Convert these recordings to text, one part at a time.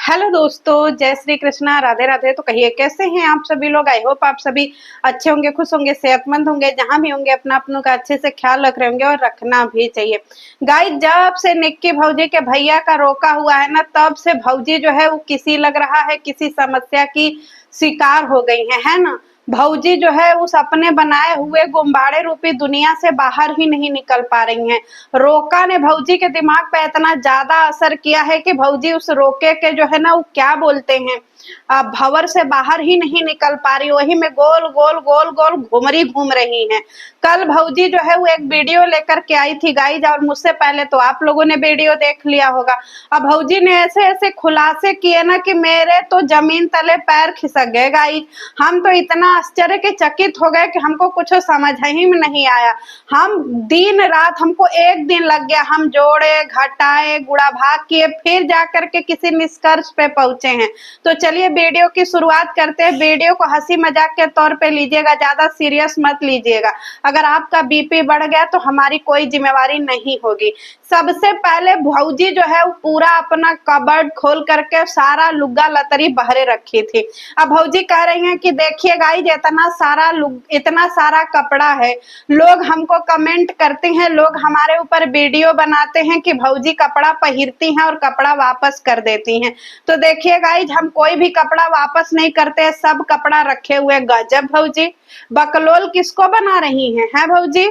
Hello दोस्तों, जय श्री कृष्णा, राधे राधे। तो कहिए कैसे हैं आप सभी लोग। आई होप आप सभी अच्छे होंगे, खुश होंगे, सेहतमंद होंगे। जहां भी होंगे अपना अपनों का अच्छे से ख्याल रख रहे होंगे और रखना भी चाहिए। गाइस, जब से निक्की भौजी के भैया का रोका हुआ है ना, तब से भौजी जो है वो किसी लग रहा है किसी समस्या की शिकार हो गई है ना। भौजी जो है उस अपने बनाए हुए गुब्बारे रूपी दुनिया से बाहर ही नहीं निकल पा रही हैं। रोका ने भौजी के दिमाग पे इतना ज्यादा असर किया है कि भौजी उस रोके के जो है ना वो क्या बोलते हैं, भंवर से बाहर ही नहीं निकल पा रही। वही में गोल गोल गोल गोल घूम रही हैं। कल भौजी जो है वो एक वीडियो लेकर के आई थी गाइज, और मुझसे पहले तो आप लोगों ने वीडियो देख लिया होगा। अब भौजी ने ऐसे ऐसे खुलासे किए ना कि मेरे तो जमीन तले पैर खिसक गए गाइज। हम तो इतना आश्चर्य के चकित हो गए कि हमको कुछ समझ ही में नहीं आया। हम दिन रात, हमको एक दिन लग गया, हम जोड़े घटाए गुणा भाग किए, फिर जाकर के किसी निष्कर्ष पे पहुंचे हैं। तो चलिए वीडियो की शुरुआत करते हैं। वीडियो को हंसी मजाक के तौर पे लीजिएगा, ज्यादा सीरियस मत लीजिएगा। अगर आपका बीपी बढ़ गया तो हमारी कोई जिम्मेवारी नहीं होगी। सबसे पहले भौजी जो है वो पूरा अपना कबर्ड खोल करके सारा लुग्गा लतरी बहरे रखी थी। अब भौजी कह रही हैं कि देखिए गाइज, इतना सारा कपड़ा है। लोग हमको कमेंट करते हैं, लोग हमारे ऊपर वीडियो बनाते हैं कि भौजी कपड़ा पहिरती हैं और कपड़ा वापस कर देती हैं। तो देखिए गाइज, हम कोई भी कपड़ा वापस नहीं करते, सब कपड़ा रखे हुए। गजब भौजी, बकलोल किसको बना रही हैं भौजी।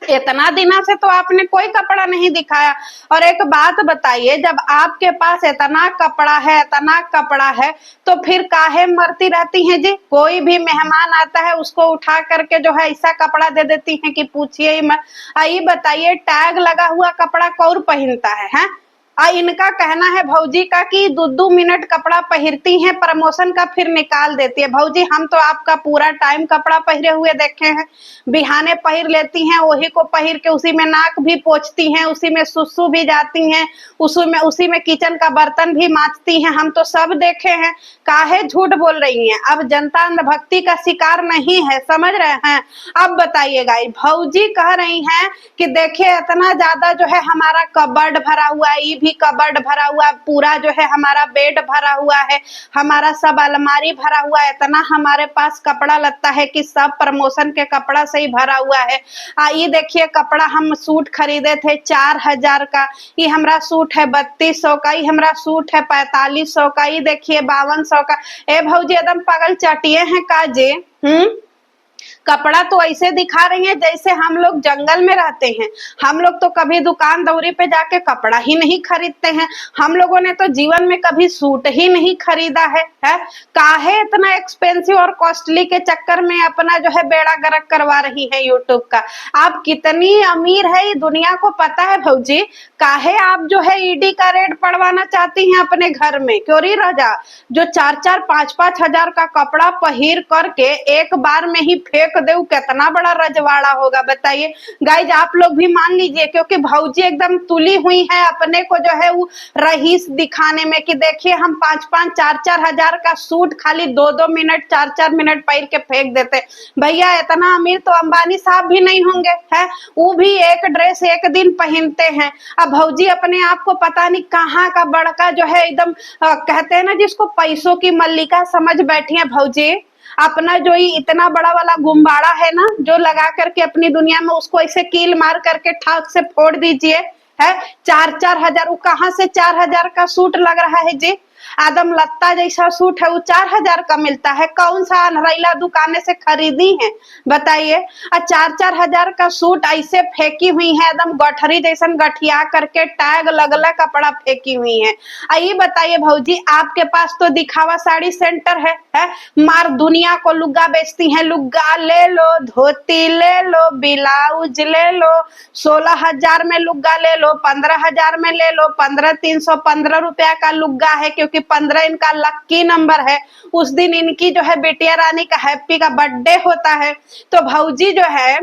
इतना दिना से तो आपने कोई कपड़ा नहीं दिखाया। और एक बात बताइए, जब आपके पास इतना कपड़ा है तो फिर काहे मरती रहती हैं जी। कोई भी मेहमान आता है उसको उठा करके जो है ऐसा कपड़ा दे देती हैं कि पूछिए ही मत। आइए बताइए, टैग लगा हुआ कपड़ा कौन पहनता है। इनका कहना है भौजी का कि 2-2 मिनट कपड़ा पहिरती हैं, प्रमोशन का फिर निकाल देती है। भौजी, हम तो आपका पूरा टाइम कपड़ा पहिरे हुए देखे हैं। बिहाने पहिर लेती हैं, वही को पहिर के उसी में नाक भी पोंछती हैं, उसी में सुसु भी जाती हैं, उसी में किचन का बर्तन भी मांजती हैं। हम तो सब देखे हैं। काहे झूठ बोल रही हैं। अब जनता अंधभक्ति का शिकार नहीं है, समझ रहे हैं। अब बताइएगा, भौजी कह रही हैं कि देखिए इतना ज्यादा जो है हमारा कबर्ड भरा हुआ है, भी कबर्ड भरा हुआ, पूरा जो है हमारा बेड भरा हुआ है, हमारा सब अलमारी भरा हुआ है। इतना हमारे पास कपड़ा लगता है कि सब प्रमोशन के कपड़ा से ही भरा हुआ है। ये देखिए कपड़ा, हम सूट खरीदे थे 4000 का, ये हमारा सूट है 3200 का, ये हमारा सूट है 4500 का, ये देखिए 5200 का। ए भौजी, एकदम पागल चाटिए हैं काजे। कपड़ा तो ऐसे दिखा रही है जैसे हम लोग जंगल में रहते हैं। हम लोग तो कभी दुकान दौरी पे जाके कपड़ा ही नहीं खरीदते हैं। हम लोगों ने तो जीवन में कभी सूट ही नहीं खरीदा है। काहे इतना एक्सपेंसिव और कॉस्टली के चक्कर में अपना जो है बेड़ा गर्क करवा रही है यूट्यूब का। आप कितनी अमीर है ये दुनिया को पता है भौजी। काहे आप जो है ईडी का रेड पड़वाना चाहती हैं अपने घर में। क्योरी राजा, जो 4-4 5-5 हजार का कपड़ा पहिर करके एक बार में ही फेंक दे, कितना बड़ा रजवाड़ा होगा बताइए। गाइज, आप लोग भी मान लीजिए, क्योंकि भौजी एकदम तुली हुई है अपने को जो है वो रईस दिखाने में कि देखिए हम 5-5 4-4 हजार का सूट खाली 2-2 मिनट 4-4 मिनट पहन के फेंक देते। भैया, इतना अमीर तो अंबानी साहब भी नहीं होंगे है, वो भी एक ड्रेस एक दिन पहनते हैं। अब भौजी अपने आप को पता नहीं कहाँ का बड़का जो है एकदम कहते हैं ना जिसको पैसों की मल्लिका समझ बैठी है भौजी। अपना जो ये इतना बड़ा वाला गुब्बारा है ना, जो लगा करके अपनी दुनिया में, उसको ऐसे कील मार करके ठाक से फोड़ दीजिए। है 4-4 हजार, वो कहाँ से 4000 का सूट लग रहा है जी। आदम लत्ता जैसा सूट है वो 4000 का मिलता है। कौन सा अनहरैला दुकाने से खरीदी है बताइए। 4-4 हजार का सूट ऐसे फेंकी हुई है, एकदम गठरी जैसन गठिया करके टैग लगला कपड़ा फेंकी हुई है। ये बताइए भौजी, आपके पास तो दिखावा साड़ी सेंटर है। मार दुनिया को लुग्गा बेचती हैं। लुग्गा ले लो, धोती ले लो, ब्लाउज ले लो, 16,000 में लुग्गा ले लो, 15,000 में ले लो, 15,315 रुपया का लुग्गा है, क्योंकि 15 इनका लक्की नंबर है। उस दिन इनकी जो है बिटिया रानी का हैप्पी का बर्थडे होता है। तो भौजी जो है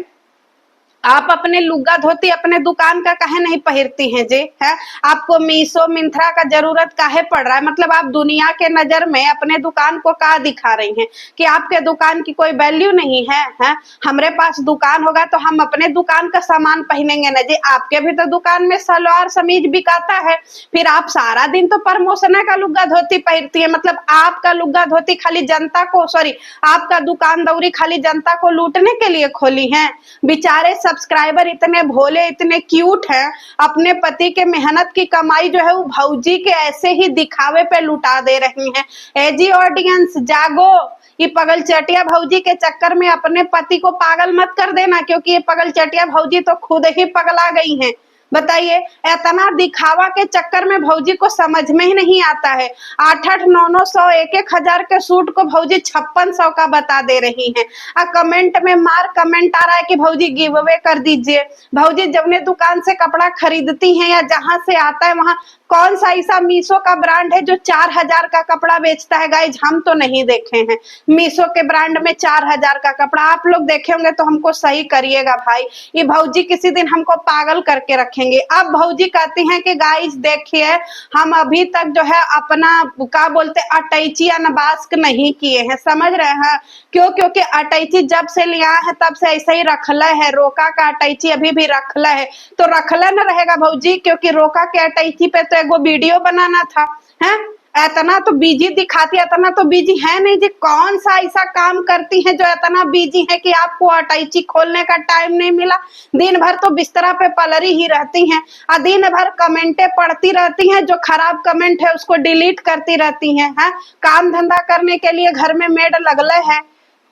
आप अपने लुग्गा धोती अपने दुकान का काहे नहीं पहिरती हैं जी? है आपको मीशो मिंत्रा का जरूरत काहे पड़ रहा है? मतलब आप दुनिया के नजर में अपने दुकान को का दिखा रही हैं कि आपके दुकान की कोई वैल्यू नहीं है? है हमारे पास दुकान होगा तो हम अपने दुकान का सामान पहनेंगे ना जी। आपके भी तो दुकान में सलवार समीज बिकाता है, फिर आप सारा दिन तो प्रमोशन का लुग्गा धोती पहनती है। मतलब आपका लुग्गा धोती खाली जनता को, सॉरी, आपका दुकान दौरी खाली जनता को लूटने के लिए खोली है? बेचारे सब्सक्राइबर इतने भोले इतने क्यूट हैं, अपने पति के मेहनत की कमाई जो है वो भौजी के ऐसे ही दिखावे पे लुटा दे रही हैं। एजी ऑडियंस जागो, ये पगल चटिया भौजी के चक्कर में अपने पति को पागल मत कर देना, क्योंकि ये पगल चटिया भौजी तो खुद ही पगला गई हैं। बताइए, इतना दिखावा के चक्कर में भौजी को समझ में ही नहीं आता है। 8-8, 900, 1-1 हजार के सूट को भौजी 5600 का बता दे रही हैं। कमेंट में मार कमेंट आ रहा है कि भौजी गिव अवे कर दीजिए। भौजी जब दुकान से कपड़ा खरीदती हैं या जहां से आता है वहां कौन सा ऐसा मीशो का ब्रांड है जो 4000 का कपड़ा बेचता है? गाइज हम तो नहीं देखे हैं मीशो के ब्रांड में 4000 का कपड़ा। आप लोग देखे होंगे तो हमको सही करिएगा भाई, ये भौजी किसी दिन हमको पागल करके रखेंगे। अब भौजी कहती हैं कि गाइज देखिए, हम अभी तक जो है अपना क्या बोलते अटैची अनबास्क नहीं किए हैं, समझ रहे हैं? क्यों? क्योंकि अटैची जब से लिया है तब से ऐसे ही रखला है। रोका का अटैची अभी भी रखला है, तो रखला न रहेगा भौजी, क्योंकि रोका के अटैची पे तो एगो वीडियो बनाना था। है इतना तो बिजी दिखाती, इतना तो बिजी है नहीं जी। कौन सा ऐसा काम करती है जो इतना बिजी है कि आपको अटैची खोलने का टाइम नहीं मिला? दिन भर तो बिस्तरा पे पलरी ही रहती हैं और दिन भर कमेंटें पढ़ती रहती हैं, जो खराब कमेंट है उसको डिलीट करती रहती हैं। है काम धंधा करने के लिए घर में मेड लगले है,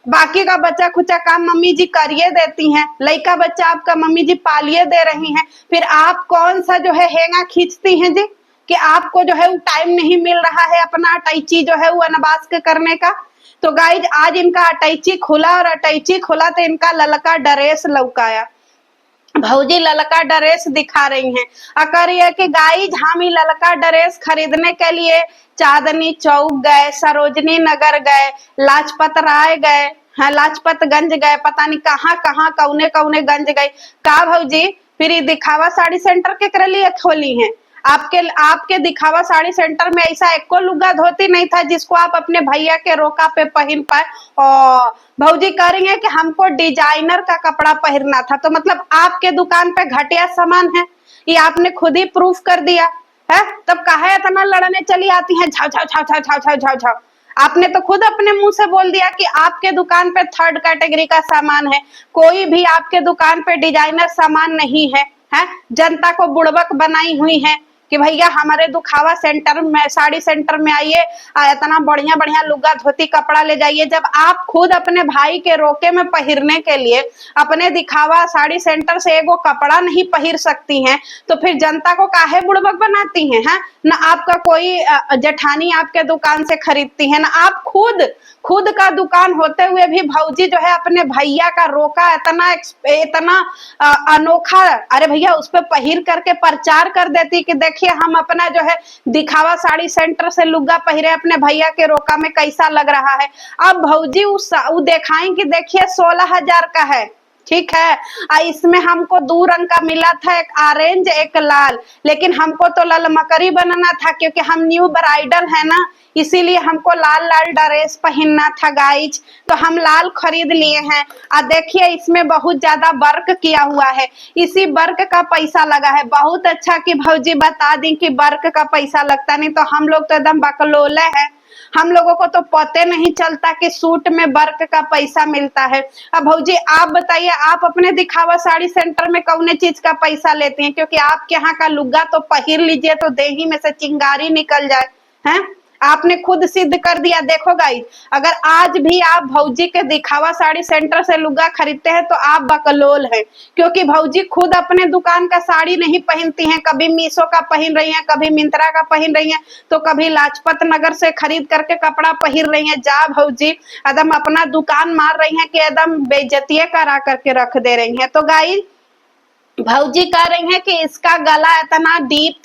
बाकी का बच्चा खुचा काम मम्मी जी करिए देती हैं, लड़का बच्चा आपका मम्मी जी पालिए दे रही हैं। फिर आप कौन सा जो है हेंगा खींचती हैं जी कि आपको जो है वो टाइम नहीं मिल रहा है अपना अटैची जो है वो अनबास्क करने का? तो गाइज आज इनका अटैची खुला और अटैची खुला तो इनका ललका ड्रेस लौकाया। भौजी ललका ड्रेस दिखा रही हैं, अकर ये कि गाइज हम ही ललका ड्रेस खरीदने के लिए चांदनी चौक गए, सरोजनी नगर गए, लाजपत राय गए, हाँ लाजपतगंज गए, पता नहीं कहाँ कहाँ कौने कौने गंज गए। का भौजी फिर ये दिखावा साड़ी सेंटर के लिए खोली हैं? आपके दिखावा साड़ी सेंटर में ऐसा एको लुगा धोती नहीं था जिसको आप अपने भैया के रोका पे पहन पाए। और भौजी कह रही है कि हमको डिजाइनर का कपड़ा पहनना था, तो मतलब आपके दुकान पे घटिया सामान है, ये आपने खुद ही प्रूफ कर दिया है। तब काहे इतना लड़ने चली आती है? झाव झाव झाव झाव झाव झाव झाव झाव। आपने तो खुद अपने मुंह से बोल दिया कि आपके दुकान पे 3rd कैटेगरी का सामान है, कोई भी आपके दुकान पे डिजाइनर सामान नहीं है। है जनता को बुड़बक बनाई हुई है कि भैया हमारे दुखावा सेंटर में, साड़ी सेंटर में आइए, इतना बढ़िया बढ़िया लुगा धोती कपड़ा ले जाइए। जब आप खुद अपने भाई के रोके में पहिरने के लिए अपने दिखावा साड़ी सेंटर से एगो कपड़ा नहीं पहिर सकती हैं, तो फिर जनता को काहे बुड़बक बनाती हैं? हैं ना आपका कोई जेठानी आपके दुकान से खरीदती है, ना आप खुद का दुकान होते हुए भी भौजी जो है अपने भैया का रोका इतना अनोखा, अरे भैया उस पर पहिर करके प्रचार कर देती कि देखिए हम अपना जो है दिखावा साड़ी सेंटर से लुग्गा पहिरे अपने भैया के रोका में कैसा लग रहा है। अब भौजी वो दिखाएं कि देखिए 16000 का है, ठीक है। इसमें हमको 2 रंग का मिला था, एक ऑरेंज एक लाल, लेकिन हमको तो लाल मकरी बनाना था क्योंकि हम न्यू ब्राइडल है ना, इसीलिए हमको लाल लाल ड्रेस पहनना था गाइज, तो हम लाल खरीद लिए हैं। और देखिए इसमें बहुत ज्यादा वर्क किया हुआ है, इसी वर्क का पैसा लगा है। बहुत अच्छा कि भौजी बता दी कि वर्क का पैसा लगता, नहीं तो हम लोग तो एकदम बकलोले हैं, हम लोगों को तो पते नहीं चलता कि सूट में वर्क का पैसा मिलता है। अब भौजी आप बताइए, आप अपने दिखावा साड़ी सेंटर में कौन चीज का पैसा लेते हैं? क्योंकि आपके यहाँ का लुग्गा तो पहिर लीजिए तो देही में से चिंगारी निकल जाए। हैं आपने खुद सिद्ध कर दिया। देखो गाइस, अगर आज भी आप भौजी के दिखावा साड़ी सेंटर से लुग्गा खरीदते हैं तो आप बकलोल हैं, क्योंकि भौजी खुद अपने दुकान का साड़ी नहीं पहनती हैं। कभी मीशो का पहन रही हैं, कभी मिंत्रा का पहन रही हैं, तो कभी लाजपत नगर से खरीद करके कपड़ा पहन रही हैं। जा भौजी एकदम अपना दुकान मार रही हैं कि एकदम बेइज्जती करा करके रख दे रही हैं। तो गाइस भौजी कह रही हैं कि इसका गला इतना डीप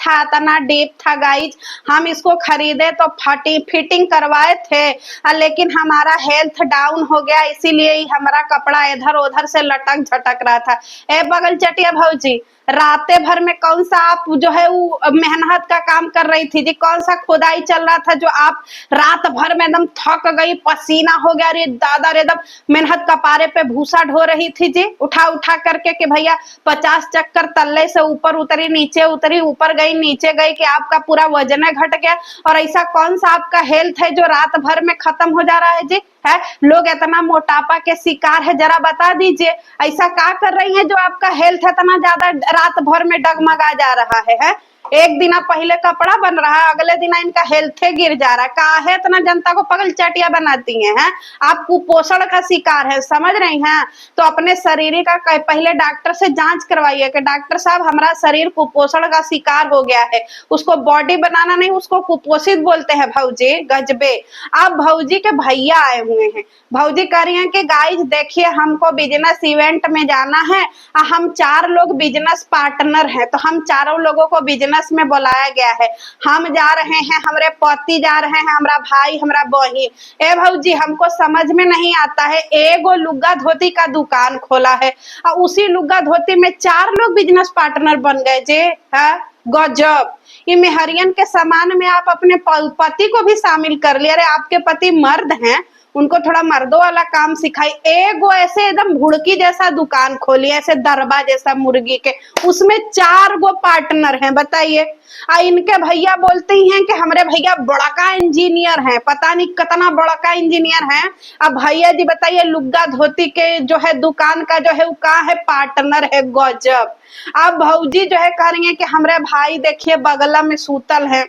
था गाइज, हम इसको खरीदे तो फिटिंग करवाए थे, लेकिन हमारा हेल्थ डाउन हो गया, इसीलिए ही हमारा कपड़ा इधर उधर से लटक झटक रहा था। ए बगल चटिया भौजी, राते भर में कौन सा आप जो है वो मेहनत का काम कर रही थी जी? कौन सा खुदाई चल रहा था जो आप रात भर में एकदम थक गई, पसीना हो गया, रे दादा रे, एकदम मेहनत कपारे पे भूसा ढो रही थी जी, उठा उठा करके कि भैया 50 चक्कर तल्ले से ऊपर उतरी, नीचे उतरी, ऊपर गई, नीचे गई, कि आपका पूरा वजन घट गया। और ऐसा कौन सा आपका हेल्थ है जो रात भर में खत्म हो जा रहा है जी? है लोग इतना मोटापा के शिकार है, जरा बता दीजिए ऐसा क्या कर रही है जो आपका हेल्थ इतना ज्यादा रात भर में डगमगा जा रहा है? एक दिन पहले कपड़ा बन रहा है, अगले दिन इनका हेल्थ गिर जा रहा है। कहा है इतना जनता को पगल चाटिया बनाती हैं? आप कुपोषण का शिकार है, समझ रही हैं? तो अपने शरीर का पहले डॉक्टर से जांच करवाइए कि डॉक्टर साहब हमारा शरीर कुपोषण का शिकार हो गया है। उसको बॉडी बनाना नहीं, उसको कुपोषित बोलते हैं भौजी, गजबे। आप भौजी के भैया आए हुए हैं, भौजी कह रही हैं कि गाइज देखिए हमको बिजनेस इवेंट में जाना है, हम 4 लोग बिजनेस पार्टनर हैं, तो हम चारों लोगों को बिजनेस में बुलाया गया है। हम जा रहे हैं, हमारे पति जा रहे हैं, हमारा भाई, हमारा बहिन। ए भौजी हमको समझ में नहीं आता है, एगो लुग्गा धोती का दुकान खोला है और उसी लुग्गा धोती में 4 लोग बिजनेस पार्टनर बन गए जे। है गजब। ये मेहरियन के सामान में आप अपने पति को भी शामिल कर लिया। अरे आपके पति मर्द हैं, उनको थोड़ा मर्दों वाला काम सिखाई। एगो ऐसे एकदम भुड़की जैसा दुकान खोली, ऐसे दरबा जैसा मुर्गी के, उसमें 4 गो पार्टनर हैं, बताइए। इनके भैया बोलते ही हैं कि हमारे भैया बड़का इंजीनियर हैं, पता नहीं कितना बड़का इंजीनियर हैं। अब भैया जी बताइए लुग्गा धोती के जो है दुकान का जो है वो कहाँ है पार्टनर है? गजब। अब भौजी जो है कह रही है कि हमारे भाई देखिए बगला में सूतल है,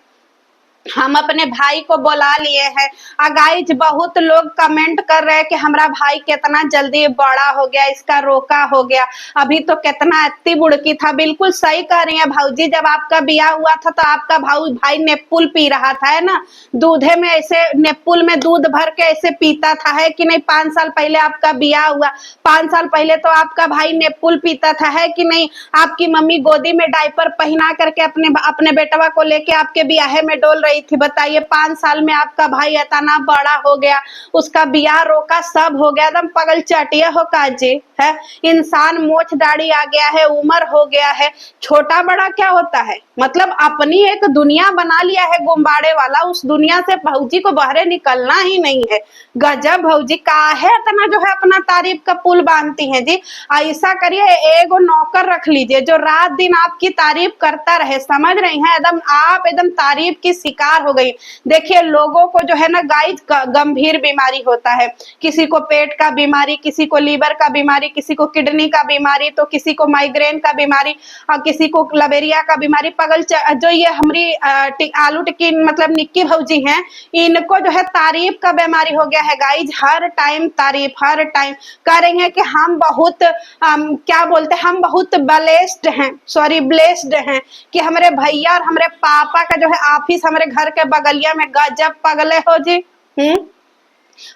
हम अपने भाई को बुला लिए हैं। गाइज बहुत लोग कमेंट कर रहे हैं कि हमारा भाई कितना जल्दी बड़ा हो गया, इसका रोका हो गया, अभी तो कितना इतनी बुड़की था। बिल्कुल सही कह रही है भाऊजी, जब आपका ब्याह हुआ था तो आपका भाई नेपुल पी रहा था, है ना? दूधे में ऐसे नेपुल में दूध भर के ऐसे पीता था, है कि नहीं? 5 साल पहले आपका ब्याह हुआ, 5 साल पहले तो आपका भाई नेपुल पीता था, है कि नहीं? आपकी मम्मी गोदी में डायपर पहना करके अपने बेटवा को लेके आपके ब्याह में डोल रही थी। बताइए 5 साल में आपका भाई इतना बड़ा हो गया, उसका बियाह रोका, सब हो गया, एकदम पगल चटिया हो काजी है। इंसान मोछ दाढ़ी आ गया है, उम्र हो गया है, छोटा बड़ा क्या होता है? मतलब अपनी एक दुनिया बना लिया है गुम्बाड़े वाला, उस दुनिया से भौजी को बाहर निकलना ही नहीं है। गजब भौजी, का है इतना जो है अपना तारीफ का पुल बांधती हैं जी। ऐसा करिए एगो नौकर रख लीजिए जो रात दिन आपकी तारीफ करता रहे, समझ रही हैं? एकदम आप एकदम तारीफ की शिकार हो गई। देखिए लोगों को जो है ना गाइस गंभीर बीमारी होता है, किसी को पेट का बीमारी, किसी को लीवर का बीमारी, किसी को किडनी का बीमारी, तो किसी को माइग्रेन का बीमारी और किसी को लबेरिया का बीमारी। पगल जो ये हमारी आलू टिक्की मतलब निक्की भौजी हैं, इनको जो है तारीफ का बीमारी हो गया है गाइज। हर टाइम तारीफ, हर टाइम कह रही है कि हम बहुत क्या बोलते हैं, हम बहुत ब्लेस्ड हैं, सॉरी ब्लेस्ड हैं कि हमारे भैया और हमारे पापा का जो है ऑफिस हमारे घर के बगलिया में। गजब पगले हो जी।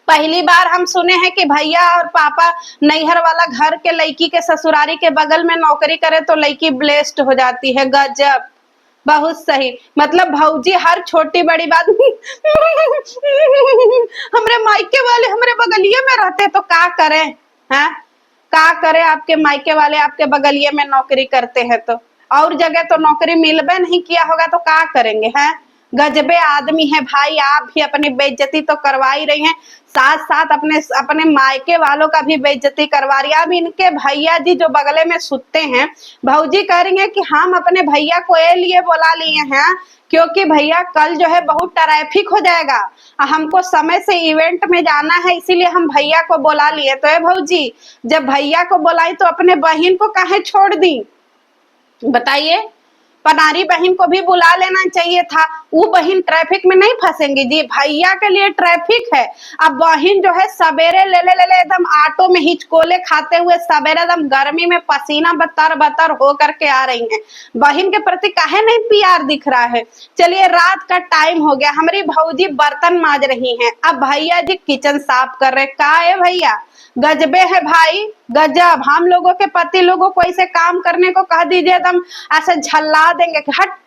पहली बार हम सुने हैं कि भैया और पापा नैहर वाला घर के लड़की के ससुरारी के बगल में नौकरी करे तो लड़की ब्लेस्ड हो जाती है। गजब, बहुत सही। मतलब भौजी हर छोटी बड़ी बात हमरे मायके वाले हमारे बगलिए में रहते तो क्या करें? हैं का करे? आपके मायके वाले आपके बगलिए में नौकरी करते हैं तो और जगह तो नौकरी मिलबे नहीं किया होगा तो क्या करेंगे? हैं गजबे आदमी है भाई, आप भी अपनी बेइज्जती तो करवा ही रही हैं, साथ साथ अपने मायके वालों का भी बेइज्जती करवा रही है। अब इनके भैया जी जो बगले में सुते हैं, भौजी कह रही है कि हम अपने भैया को ये लिए बुला लिए हैं क्योंकि भैया कल जो है बहुत ट्रैफिक हो जाएगा, हमको समय से इवेंट में जाना है, इसीलिए हम भैया को बुला लिए। तो भौजी जब भैया को बुलाई तो अपने बहन को काहे छोड़ दी? बताइए, पनारी बहन को भी बुला लेना चाहिए था, वो बहन ट्रैफिक में नहीं फंसेंगी जी। भैया के लिए ट्रैफिक है, अब बहन जो है सवेरे ले एकदम ऑटो में हिचकोले खाते हुए सवेरे एकदम गर्मी में पसीना बतर बतर हो करके आ रही हैं। बहन के प्रति काहे नहीं प्यार दिख रहा है? चलिए रात का टाइम हो गया, हमारी भौजी बर्तन माज रही हैं, अब भैया जी किचन साफ कर रहे। का है भैया? गजबे है भाई, गजब। हम लोगों के पति लोगों को ऐसे काम करने को कह दीजिए एकदम ऐसे झल्ला देंगे कि हट।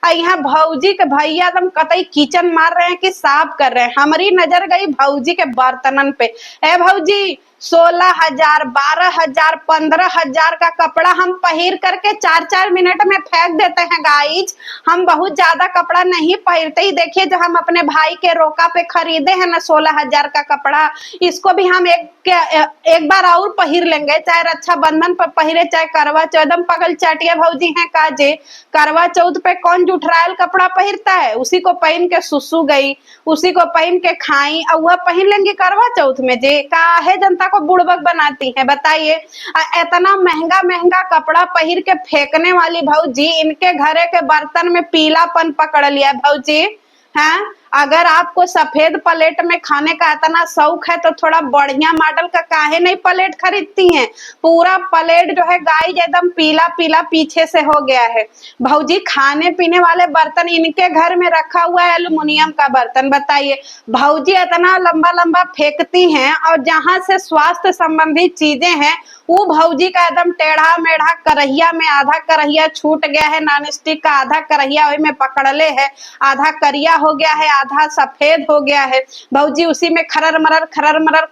यहाँ भौजी के भैया एकदम कतई किचन मार रहे हैं कि साफ कर रहे हैं। हमारी नजर गई भौजी के बर्तनन पे। ए भौजी 16,000, 12,000, 15,000 का कपड़ा हम पहिर करके 4-4 मिनट में फेंक देते हैं गाइज। हम बहुत ज्यादा कपड़ा नहीं पहिरते ही। देखिए जो हम अपने भाई के रोका पे खरीदे हैं ना 16,000 का कपड़ा, इसको भी हम एक बार और पहिर लेंगे, चाहे रक्षाबंधन पर पहिरे चाहे करवा चौथ। एकदम पगल चाटिया भौजी हैं काजे। करवा चौथ पे कौन जुठरायल कपड़ा पहिरता है? उसी को पहन के सुसु गई, उसी को पहन के खाई, और वह पहन लेंगी करवा चौथ में। जे काहे जनता को बुड़बक बनाती है बताइए। इतना महंगा महंगा कपड़ा पहिर के फेंकने वाली भौजी, इनके घरे के बर्तन में पीलापन पकड़ लिया भौजी। हैं? अगर आपको सफेद प्लेट में खाने का इतना शौक है तो थोड़ा बढ़िया मॉडल का काहे नहीं प्लेट खरीदती हैं? पूरा प्लेट जो है गाइस एकदम पीला पीला पीछे से हो गया है। भौजी खाने पीने वाले बर्तन इनके घर में रखा हुआ है एल्युमिनियम का बर्तन। बताइए भौजी इतना लंबा लंबा फेंकती हैं, और जहां से स्वास्थ्य संबंधी चीजें हैं वो भौजी का एकदम टेढ़ा मेढ़ा करहिया में आधा करहिया छूट गया है, नॉन स्टिक का आधा करहिया वही में पकड़ले है, आधा करिया हो गया है, आधा सफेद हो गया है। भौजी उसी में खरर मरर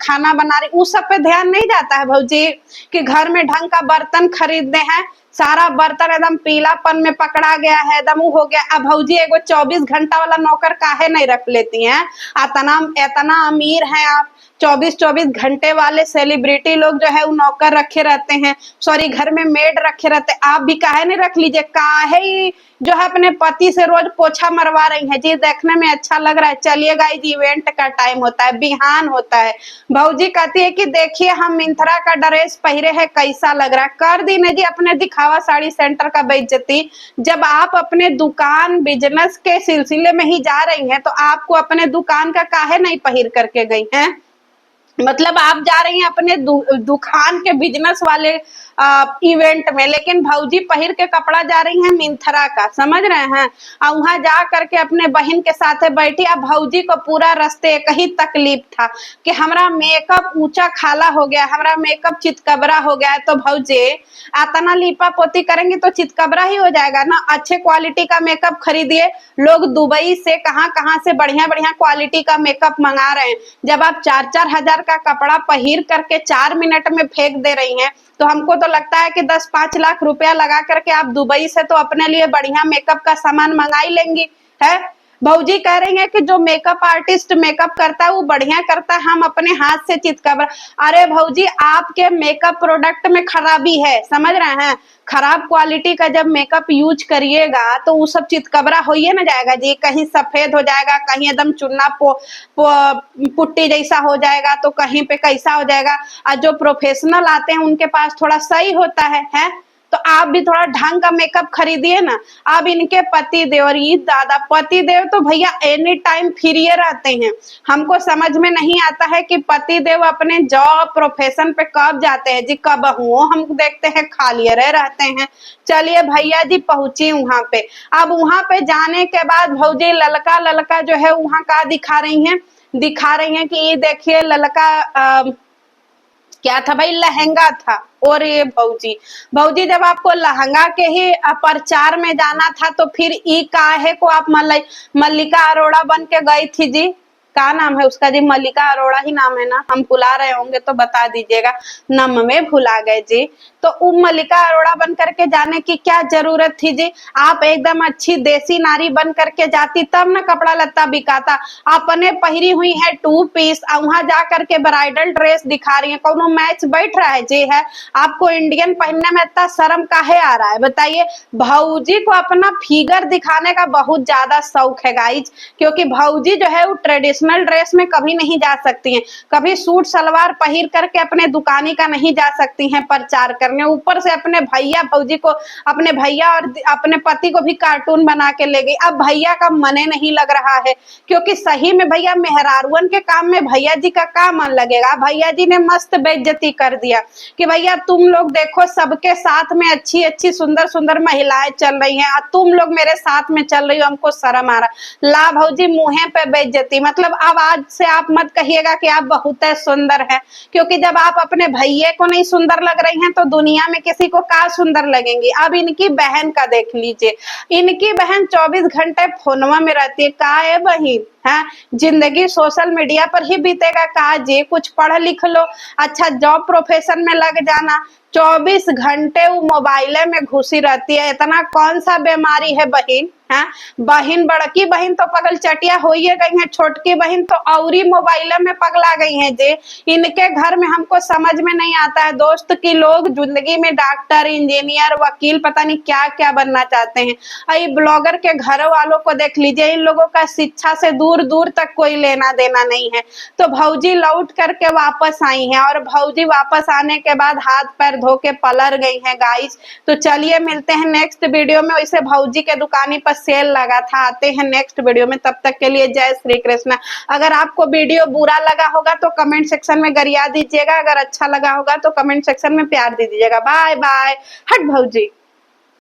खाना बना रही। उस सब पे ध्यान नहीं जाता है भौजी कि घर में ढंग का बर्तन खरीदने हैं। सारा बर्तन एकदम पीलापन में पकड़ा गया है, एकदम हो गया। अब भौजी एगो 24 घंटा वाला नौकर काहे नहीं रख लेती हैं? इतना अमीर हैं आप। 24-24 घंटे वाले सेलिब्रिटी लोग जो है वो नौकर रखे रहते हैं, सॉरी घर में मेड रखे रहते हैं। आप भी काहे नहीं रख लीजिए? काहे जो है अपने पति से रोज पोछा मरवा रही है जी, देखने में अच्छा लग रहा है। चलिए गाइस इवेंट का टाइम होता है, बिहान होता है। भौजी कहती है कि देखिए हम मिंत्रा का ड्रेस पहरे है, कैसा लग रहा है। कर दी ने जी अपने दिखावा साड़ी सेंटर का बेइज्जती। जब आप अपने दुकान बिजनेस के सिलसिले में ही जा रही हैं तो आपको अपने दुकान का काहे नहीं पहिर करके गई हैं? मतलब आप जा रही हैं अपने दुकान के बिजनेस वाले इवेंट में, लेकिन भौजी पहिर के कपड़ा जा रही हैं मिंत्रा का, समझ रहे हैं? और वहां जा करके अपने बहन के साथ बैठी। अब भौजी को पूरा रास्ते एक ही तकलीफ था कि हमारा मेकअप ऊंचा खाला हो गया, हमारा मेकअप चितकबरा हो गया है। तो भौजी इतना लीपा पोती करेंगे तो चितकबरा ही हो जाएगा ना। अच्छे क्वालिटी का मेकअप खरीदिए। लोग दुबई से कहां कहां से बढ़िया बढ़िया क्वालिटी का मेकअप मंगा रहे हैं। जब आप 4-4 हजार का कपड़ा पहिर करके 4 मिनट में फेंक दे रही हैं, तो हमको तो लगता है कि 10-5 लाख रुपया लगा करके आप दुबई से तो अपने लिए बढ़िया मेकअप का सामान मंगा ही लेंगी है। भौजी कह रही है कि जो मेकअप आर्टिस्ट मेकअप करता है वो बढ़िया करता है, हम अपने हाथ से चितकबरा। अरे भौजी आपके मेकअप प्रोडक्ट में खराबी है, समझ रहे हैं? खराब क्वालिटी का जब मेकअप यूज करिएगा तो वो सब चितकबरा हो ही ना जाएगा जी। कहीं सफेद हो जाएगा, कहीं एकदम चुन्ना पुट्टी जैसा हो जाएगा, तो कहीं पे कैसा हो जाएगा। और जो प्रोफेशनल आते हैं उनके पास थोड़ा सही होता है? तो आप भी थोड़ा ढंग का मेकअप खरीदिए ना। अब इनके पति देव, और ये दादा पति देव तो भैया एनी टाइम फ्री रहते हैं। हमको समझ में नहीं आता है कि पति देव अपने जॉब प्रोफेशन पे कब जाते हैं जी, कब हुआ हम देखते हैं खाली रहते हैं। चलिए भैया जी पहुंची वहां पे। अब वहां पे जाने के बाद भौजी ललका ललका जो है वहां का दिखा रही हैं कि ये देखिए ललका क्या था भाई? लहंगा था। और ये भौजी जब आपको लहंगा के ही प्रचार में जाना था तो फिर ई काहे को आप मल्लिका अरोड़ा बन के गई थी जी? क्या नाम है उसका जी? मल्लिका अरोड़ा ही नाम है ना? हम भुला रहे होंगे तो बता दीजिएगा, नाम में भुला गए जी। तो मल्लिका अरोड़ा बन करके जाने की क्या जरूरत थी जी? आप एकदम अच्छी देसी नारी बन करके जाती तब ना कपड़ा लत्ता बिकाता। अपने पहिरी हुई है 2 पीस, वहां जा करके ब्राइडल ड्रेस दिखा रही है। कौनो मैच बैठ रहा है जी? है आपको इंडियन पहनने में इतना शर्म काहे आ रहा है बताइए? भौजी को अपना फिगर दिखाने का बहुत ज्यादा शौक है गाइज, क्योंकि भौजी जो है वो ट्रेडिशनल ड्रेस में कभी नहीं जा सकती हैं, कभी सूट सलवार पहिर करके अपने दुकानी का नहीं जा सकती हैं प्रचार करने। ऊपर से अपने भैया भौजी को, अपने भैया और अपने पति को भी कार्टून बना के ले गई। अब भैया का मने नहीं लग रहा है, क्योंकि सही में भैया मेहरारुअन के काम में भैया जी का क्या मन लगेगा? भैया जी ने मस्त बेइज्जती कर दिया कि भैया तुम लोग देखो सबके साथ में अच्छी अच्छी सुंदर सुंदर महिलाएं चल रही हैं और तुम लोग मेरे साथ में चल रही हो, हमको शर्म आ रहा। ला भौजी मुंहे पे बेइज्जती। मतलब आवाज से आप मत कहिएगा कि आप बहुत सुंदर है, क्योंकि जब आप अपने भैये को नहीं सुंदर लग रही हैं तो दुनिया में किसी को क्या सुंदर लगेंगी। अब इनकी बहन का देख लीजिए, इनकी बहन 24 घंटे फोनवा में रहती है। का है बहन है, जिंदगी सोशल मीडिया पर ही बीतेगा का जी? कुछ पढ़ लिख लो, अच्छा जॉब प्रोफेशन में लग जाना। 24 घंटे वो मोबाइल में घुसी रहती है। इतना कौन सा बीमारी है बहन? है बहन, बड़की बहन तो पगल चटिया हो ही गई है, छोटकी बहन तो औरी मोबाइल में पगला गई है जे। इनके घर में हमको समझ में नहीं आता है दोस्त की लोग जिंदगी में डॉक्टर, इंजीनियर, वकील, पता नहीं क्या क्या बनना चाहते हैं। ये ब्लॉगर के घर वालों को देख लीजिए, इन लोगों का शिक्षा से दूर दूर तक कोई लेना देना नहीं है। तो भौजी लौट करके वापस आई हैं, और भौजी वापस आने के बाद हाथ पैर धो के पलर गई हैं गाइस। तो चलिए मिलते हैं नेक्स्ट वीडियो में। वैसे भौजी के दुकानी पर सेल लगा था, आते हैं नेक्स्ट वीडियो में। तब तक के लिए जय श्री कृष्ण। अगर आपको वीडियो बुरा लगा होगा तो कमेंट सेक्शन में गरिया दीजिएगा, अगर अच्छा लगा होगा तो कमेंट सेक्शन में प्यार दे दीजिएगा। Bye bye. हट भौजी।